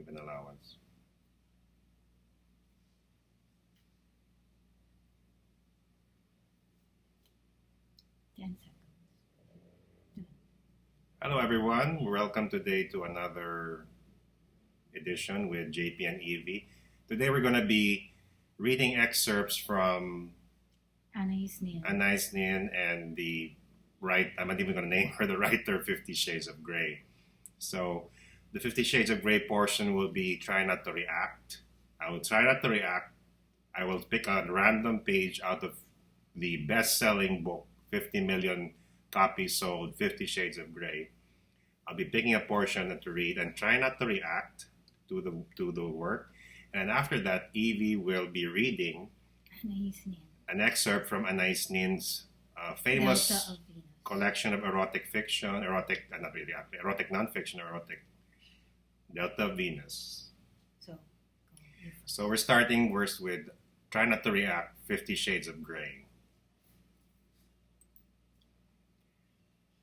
Give an allowance. Hello everyone, welcome today to another edition with JP and Evie. Today we're going to be reading excerpts from Anais Nin. Anais Nin and I'm not even going to name her, the writer 50 Shades of Grey. So the 50 Shades of Grey portion will be try not to react. I will try not to react. I will pick a random page out of the best-selling book, 50 million copies sold, 50 Shades of Grey. I'll be picking a portion to read and try not to react to the work. And after that, Evie will be reading an excerpt from Anais Nin's famous collection of erotic fiction, erotic nonfiction, erotic Delta of Venus. So we're starting first with Try Not to React, 50 Shades of Grey.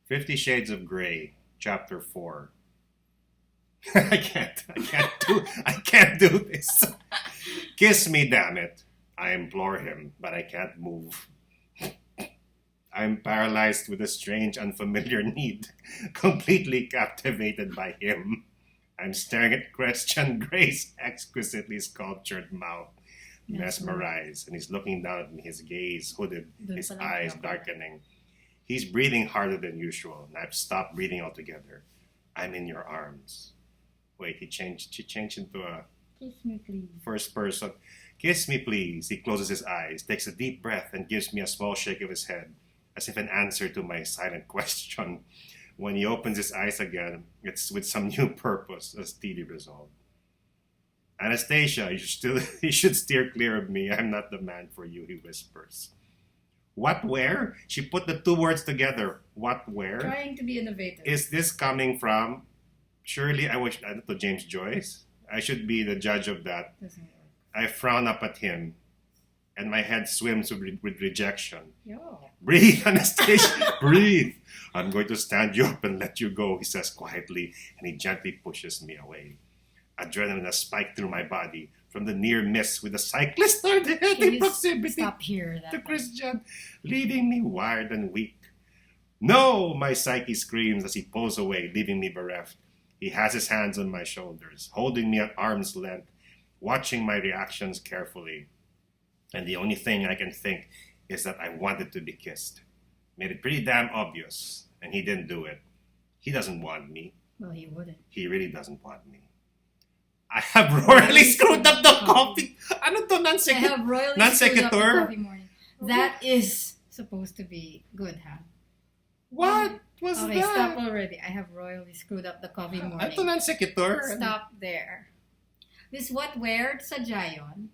50 Shades of Grey, Chapter 4. I can't do this. Kiss me, damn it. I implore him, but I can't move. I'm paralyzed with a strange, unfamiliar need, completely captivated by him. I'm staring at Christian Grey's exquisitely sculptured mouth, mesmerized, and he's looking down at me, his gaze hooded, his eyes darkening. He's breathing harder than usual, and I've stopped breathing altogether. I'm in your arms. Wait, she changed into a Kiss me, please. first person. Kiss me, please. He closes his eyes, takes a deep breath, and gives me a small shake of his head, as if an answer to my silent question. When he opens his eyes again, it's with some new purpose, a steady resolve. Anastasia, you should steer clear of me. I'm not the man for you, he whispers. What, where? She put the two words together. What, where? Trying to be innovative. Is this coming from? Surely I wish, I don't know, James Joyce? I should be the judge of that. Doesn't work. I frown up at him, and my head swims with rejection. Yo. Breathe, Anastasia, breathe. I'm going to stand you up and let you go, he says quietly, and he gently pushes me away. Adrenaline has spiked through my body from the near miss with the cyclist or the heady proximity Stop here. to Christian, leaving me wired and weak. No, my psyche screams as he pulls away, leaving me bereft. He has his hands on my shoulders, holding me at arm's length, watching my reactions carefully. And the only thing I can think is that I wanted to be kissed. Made it pretty damn obvious, and he didn't do it. He doesn't want me. Well, he wouldn't. He really doesn't want me. I have royally screwed up the coffee. Ano to, I have royally screwed up the coffee morning. That is supposed to be good, huh? What was okay, that? stop already. I have royally screwed up the coffee morning. Ato non sequitur. Stop there. This what where? Sadya yun.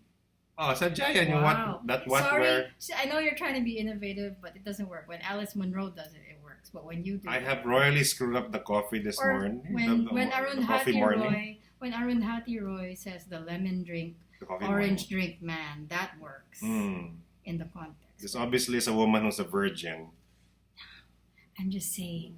Oh, sadya yan yung Wow. what Sorry, where. I know you're trying to be innovative, but it doesn't work. When Alice Munro does it, it works. But when you do I have royally screwed up the coffee this or morning. when coffee Arundhati Roy says the lemon drink, The coffee orange morning. drink man, that works Mm. in the context. This obviously is a woman who's a virgin. I'm just saying,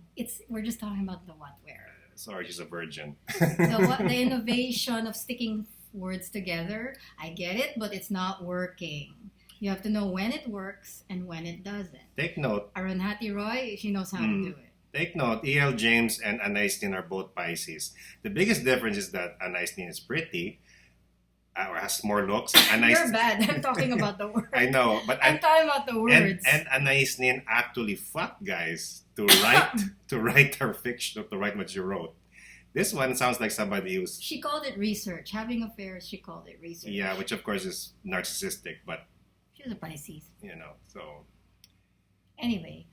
we're just talking about the what where. Sorry, she's a virgin. The innovation of sticking words together, I get it, but it's not working. You have to know when it works and when it doesn't. Take note. Arundhati Roy, she knows how to do it. Take note, E.L. James and Anais Nin are both Pisces. The biggest difference is that Anais Nin is pretty, or has more looks. You're bad. I'm talking about the words. I know, but I'm talking about the words. And Anais Nin actually fucked guys to write her fiction, to write what she wrote. This one sounds like somebody who's... She called it research. Having affairs, she called it research. Yeah, which of course is narcissistic, but... She's a Pisces. You know, so... Anyway.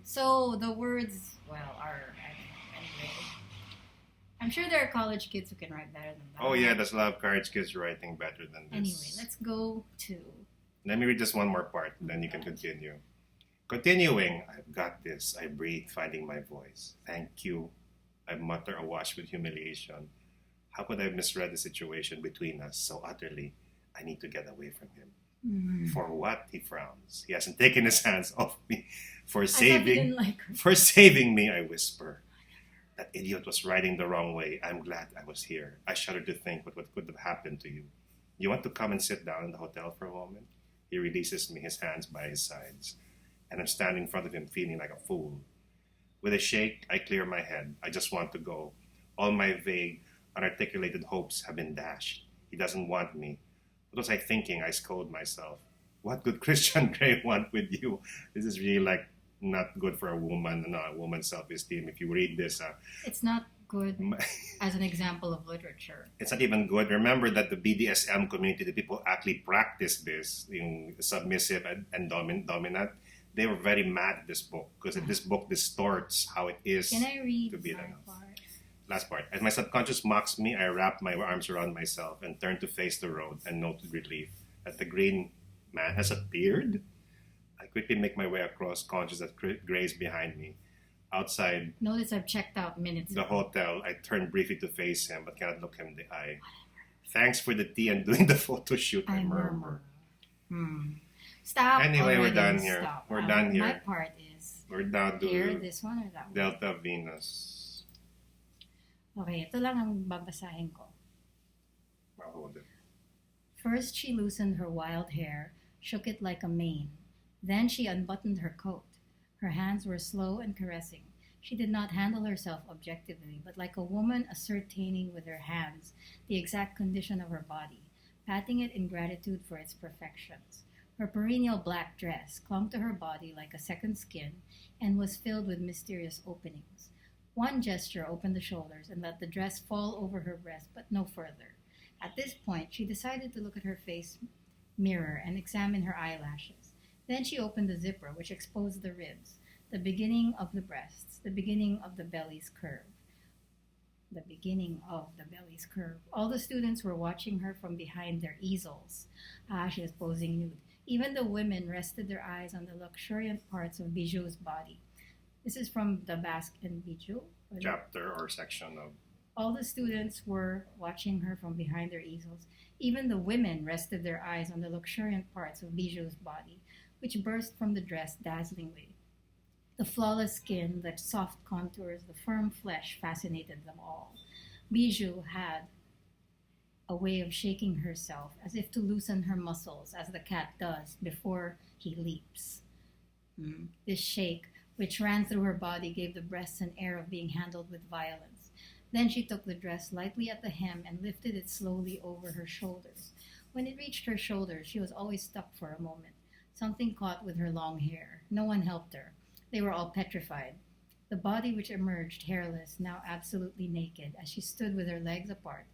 So the words, are... Anyway. I'm sure there are college kids who can write better than that. Oh yeah, there's a lot of college kids writing better than this. Anyway, let's go to... Let me read this one more part, then you can continue. Continuing, I've got this. I breathe, finding my voice. Thank you. I mutter awash with humiliation. How could I have misread the situation between us so utterly? I need to get away from him. Mm. For what? He frowns. He hasn't taken his hands off me. For I thought you saving didn't like her. for saving me, I whisper. That idiot was riding the wrong way. I'm glad I was here. I shudder to think what could have happened to you. You want to come and sit down in the hotel for a moment? He releases me, his hands by his sides, and I'm standing in front of him feeling like a fool. With a shake, I clear my head. I just want to go. All my vague, unarticulated hopes have been dashed. He doesn't want me. What was I thinking? I scold myself. What could Christian Grey want with you? This is really like not good for a woman, no, a woman's self-esteem. If you read this, It's not good as an example of literature. it's not even good. Remember that the BDSM community, the people who actually practice this, in submissive and dominant, they were very mad at this book because this book distorts how it is Can I read to be my the part? last part. As my subconscious mocks me, I wrap my arms around myself and turn to face the road and note with relief that the green man has appeared. I quickly make my way across, conscious that Gray's behind me. Outside Notice I've checked out minutes the ago. hotel, I turn briefly to face him, but cannot look him in the eye. Thanks for the tea and doing the photo shoot, I murmur. Stop. Anyway, we're already. done here. Stop. We're done here. My part is We're down here, to this one or that one? Delta Venus. Okay, ito lang ang babasahin ko. I'll hold it. First, she loosened her wild hair, shook it like a mane. Then she unbuttoned her coat. Her hands were slow and caressing. She did not handle herself objectively, but like a woman ascertaining with her hands the exact condition of her body, patting it in gratitude for its perfections. Her perennial black dress clung to her body like a second skin and was filled with mysterious openings. One gesture opened the shoulders and let the dress fall over her breast, but no further. At this point, she decided to look at her face mirror and examine her eyelashes. Then she opened the zipper, which exposed the ribs, the beginning of the breasts, the beginning of the belly's curve. The beginning of the belly's curve. All the students were watching her from behind their easels. She was posing nude. Even the women rested their eyes on the luxuriant parts of Bijou's body. This is from the Basque and Bijou. Chapter or section of. All the students were watching her from behind their easels. Even the women rested their eyes on the luxuriant parts of Bijou's body, which burst from the dress dazzlingly. The flawless skin, the soft contours, the firm flesh fascinated them all. Bijou had a way of shaking herself as if to loosen her muscles, as the cat does before he leaps. This shake, which ran through her body, gave the breasts an air of being handled with violence. Then she took the dress lightly at the hem and lifted it slowly over her shoulders. When it reached her shoulders, she was always stuck for a moment. Something caught with her long hair. No one helped her. They were all petrified. The body which emerged hairless, now absolutely naked, as she stood with her legs apart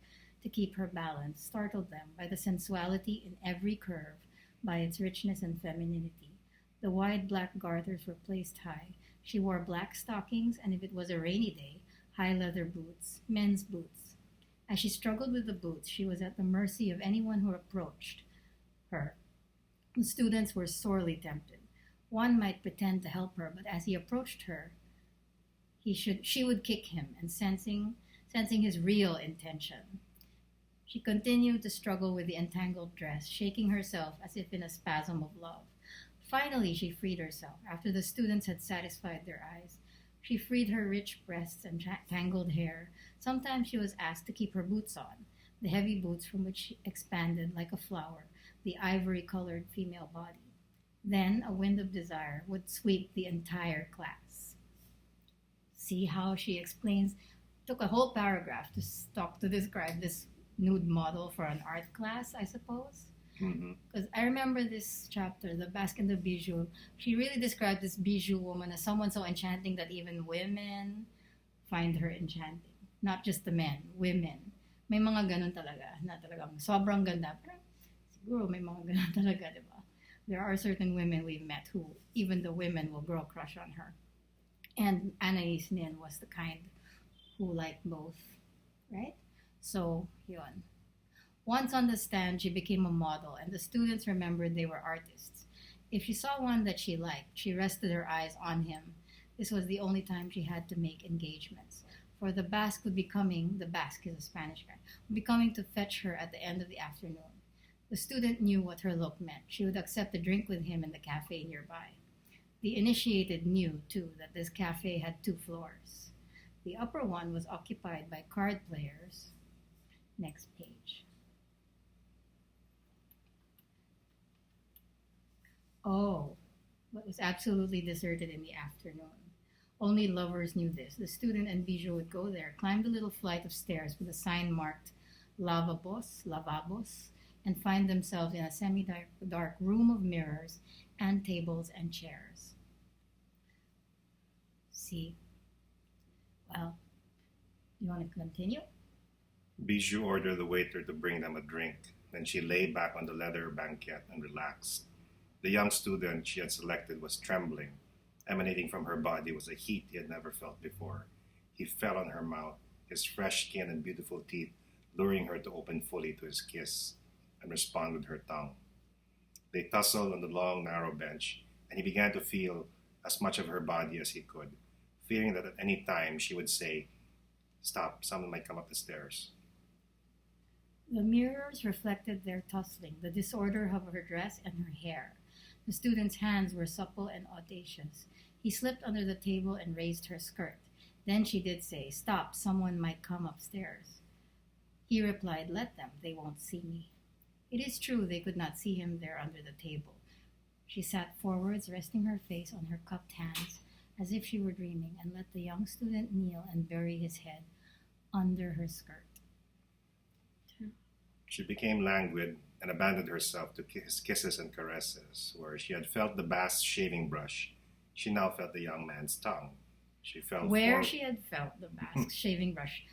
to keep her balance, startled them by the sensuality in every curve, by its richness and femininity. The wide black garters were placed high. She wore black stockings, and if it was a rainy day, high leather boots, men's boots. As she struggled with the boots, she was at the mercy of anyone who approached her. The students were sorely tempted. One might pretend to help her, but as he approached her, she would kick him, and sensing his real intention, she continued to struggle with the entangled dress, shaking herself as if in a spasm of love. Finally, she freed herself. After the students had satisfied their eyes, she freed her rich breasts and tangled hair. Sometimes she was asked to keep her boots on, the heavy boots from which she expanded like a flower the ivory-colored female body. Then a wind of desire would sweep the entire class. See how she explains, took a whole paragraph to describe this nude model for an art class, I suppose. Because I remember this chapter, the Basque and the Bijou. She really described this Bijou woman as someone so enchanting that even women find her enchanting. Not just the men, women. May mga ganun talaga, na talagang sobrang ganda. Pero siguro may mga ganun talaga, di ba? There are certain women we've met who even the women will grow a crush on her. And Anais Nin was the kind who liked both, right? So, yun. Once on the stand, she became a model, and the students remembered they were artists. If she saw one that she liked, she rested her eyes on him. This was the only time she had to make engagements. For the Basque would be coming, the Basque is a Spanish guy, would be coming to fetch her at the end of the afternoon. The student knew what her look meant. She would accept a drink with him in the cafe nearby. The initiated knew, too, that this cafe had 2 floors. The upper one was occupied by card players. Next page. Oh, it was absolutely deserted in the afternoon. Only lovers knew this. The student and Bijou would go there, climb the little flight of stairs with a sign marked lavabos, and find themselves in a semi-dark room of mirrors and tables and chairs. See? Well, you want to continue? Bijou ordered the waiter to bring them a drink. Then she lay back on the leather banquette and relaxed. The young student she had selected was trembling. Emanating from her body was a heat he had never felt before. He fell on her mouth, his fresh skin and beautiful teeth luring her to open fully to his kiss and respond with her tongue. They tussled on the long, narrow bench, and he began to feel as much of her body as he could, fearing that at any time she would say, "Stop, someone might come up the stairs." The mirrors reflected their tussling, the disorder of her dress and her hair. The student's hands were supple and audacious. He slipped under the table and raised her skirt. Then she did say, "Stop, someone might come upstairs." He replied, "Let them, they won't see me." It is true they could not see him there under the table. She sat forwards, resting her face on her cupped hands, as if she were dreaming, and let the young student kneel and bury his head under her skirt. She became languid and abandoned herself to his kisses and caresses. Where she had felt the bath's shaving brush, she now felt the young man's tongue. She felt She had felt the mask shaving brush.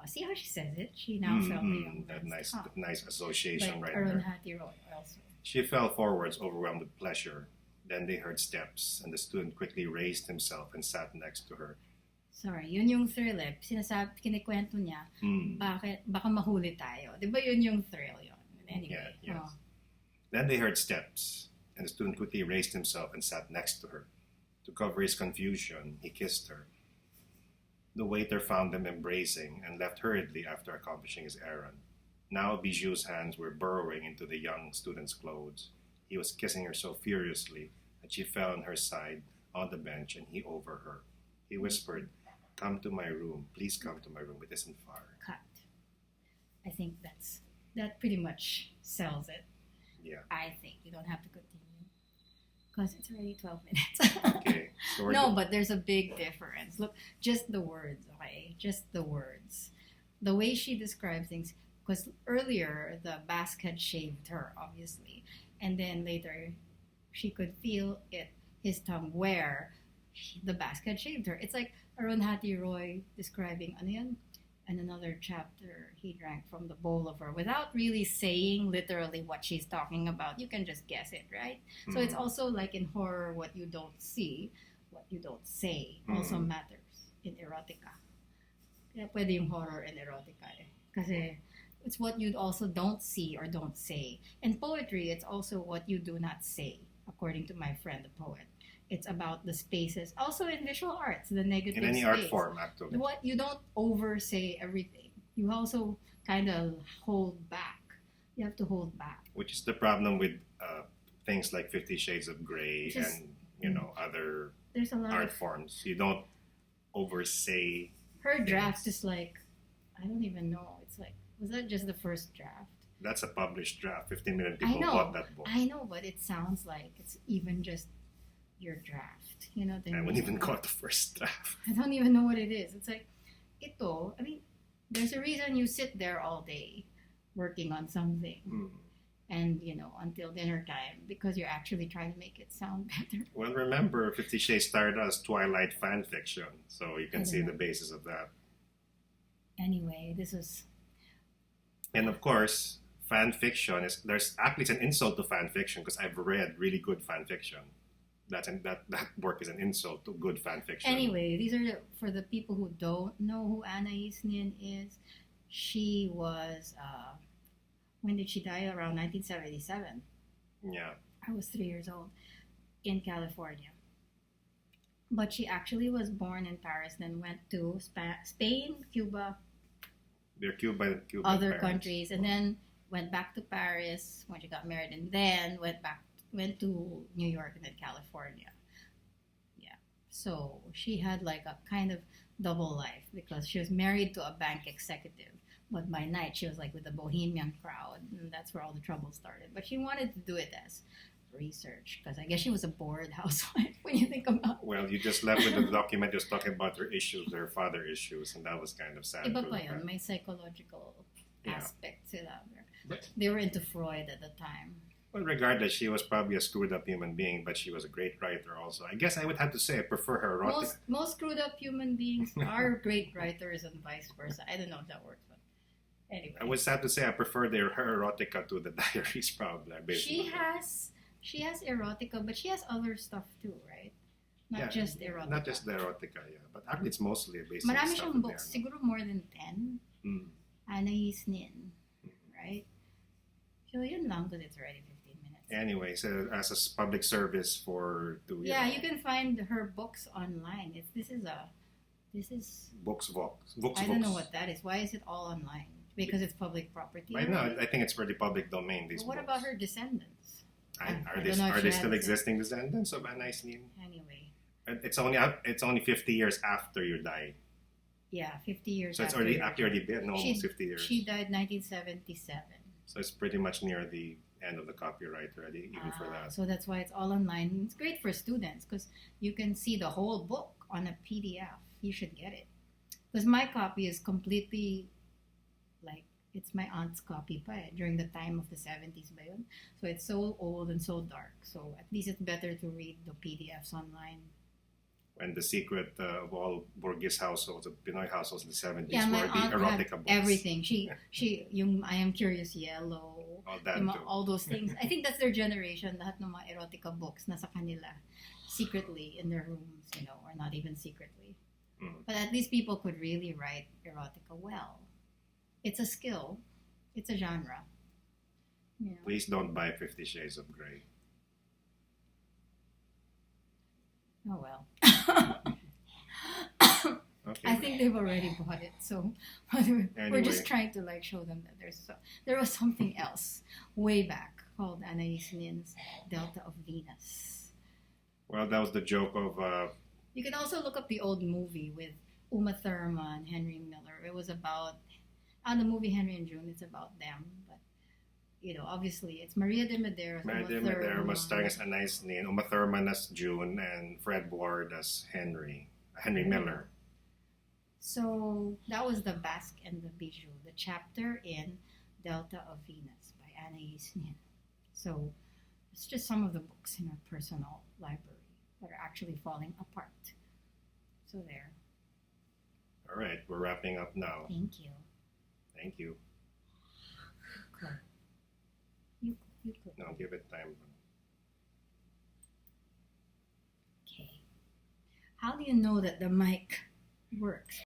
See how she says it? She now felt the young man's tongue. Nice association like right there. Also. She fell forwards, overwhelmed with pleasure. Then they heard steps, and the student quickly raised himself and sat next to her. Sorry, yun yung thrill eh. Kinikwento niya, baka mahuli tayo. Di ba yun yung thrill yun? Anyway. Yeah, yes. Then they heard steps, and the student quickly raised himself and sat next to her. To cover his confusion, he kissed her. The waiter found them embracing and left hurriedly after accomplishing his errand. Now Bijou's hands were burrowing into the young student's clothes. He was kissing her so furiously that she fell on her side on the bench and he over her. He whispered, "Come to my room. Please come to my room. It isn't far." Cut. I think that pretty much sells it. Yeah. I think you don't have to continue because it's already 12 minutes. Okay. So no, but there's a big difference. Look, just the words, okay? Just the words. The way she describes things, because earlier the Basque had shaved her, obviously, and then later she could feel his tongue where the Basque had shaved her. It's like Arunhati Roy describing ano yan? And another chapter, he drank from the bowl of her without really saying literally what she's talking about. You can just guess it, right? So it's also like in horror, what you don't see, what you don't say also matters in erotica. Kaya pwede yung horror and erotica eh. Kasi it's what you also don't see or don't say. In poetry, it's also what you do not say, according to my friend, the poet. It's about the spaces. Also in visual arts, the negative in any space. art form, actually. What you don't oversay everything. You also kind of hold back. You have to hold back. Which is the problem with things like 50 Shades of Grey and other There's a lot art of forms. You don't oversay. her draft is like, I don't even know. It's like, was that just the first draft? That's a published draft. 15 million people bought that book. I know, but it sounds like it's even just your draft. You know what I mean? I wouldn't even call it the first draft. I don't even know what it is. It's like, I mean, there's a reason you sit there all day working on something. And, until dinner time, because you're actually trying to make it sound better. Well, remember, 50 Shades started as Twilight fan fiction, so you can see the basis of that. Anyway, this is... And of course, fan fiction there's actually it's an insult to fan fiction because I've read really good fan fiction. That work is an insult to good fan fiction. Anyway, these are for the people who don't know who Anais Nin is. She was, when did she die? Around 1977. Yeah. I was 3 years old in California. But she actually was born in Paris, then went to Spain, Cuba, They're Cuban other parents. countries, and then went back to Paris when she got married, and then went to New York and then California. Yeah. So she had like a kind of double life because she was married to a bank executive. But by night, she was like with the bohemian crowd, and that's where all the trouble started. But she wanted to do it as research because I guess she was a bored housewife when you think about it. Well, you just left with the document just talking about her issues, her father issues, and that was kind of sad. Iba to pa look yun, at. may psychological Yeah. aspect sila. But- They were into Freud at the time. Well, regardless, she was probably a screwed up human being, but she was a great writer also. I guess I would have to say I prefer her erotic. Most screwed up human beings are great writers and vice versa. I don't know if that works, but anyway. I would have to say I prefer her erotica to the diaries, probably. Based She on has erotica, but she has other stuff too, right? Not Yeah, just erotica. Not just the erotica, yeah. But actually, it's mostly based on Marami stuff siyang in books, there. siguro more than 10. Mm. Anais Nin, right? So yun lang because it's already 15 minutes. Anyway, so as a public service for Yeah, you can find her books online. This is Vox. I don't know what that is. Why is it all online? Because it's public property. Right now, already? I think it's for the public domain. These But what books. about her descendants? I Are don't know if are she they has still it. existing descendants of Anais Nin? Anyway, It's only 50 years after you die. yeah, 50 years. So it's after already been almost 50 years. She died 1977. So it's pretty much near the end of the copyright already, even for that. So that's why it's all online. It's great for students because you can see the whole book on a PDF. You should get it. Because my copy is completely like it's my aunt's copy pa during the time of the 70s ba yun? So it's so old and so dark. So at least it's better to read the PDFs online. And the secret of all Borges households, of Pinoy households in the 70s, Yeah, my were the aunt had erotica books. everything. Yung I Am Curious Yellow, All that yung too. all those things. I think that's their generation. Lahat ng mga erotica books nasa kanila secretly in their rooms, or not even secretly. Mm. But at least people could really write erotica well. It's a skill. It's a genre. Please don't buy 50 Shades of Grey. Oh well. Okay. I think they've already bought it, so we're Anyway. just trying to show them that there was something else way back called Anais Nin's Delta of Venus. Well, that was the joke of You can also look up the old movie with Uma Thurman, Henry Miller. It was about the movie Henry and June. It's about them, but obviously it's Maria de Medeiros. Maria de Uma Medeiros Thurman. starring as Anais Nin, Uma Thurman as June, and Fred Ward as Henry Miller. So that was the Basque and the Bijou, the chapter in Delta of Venus by Anais Nin. So it's just some of the books in our personal library that are actually falling apart. So there. All right, we're wrapping up now. Thank you. Thank you. Cool. You could. Now give it time. Okay. How do you know that the mic works?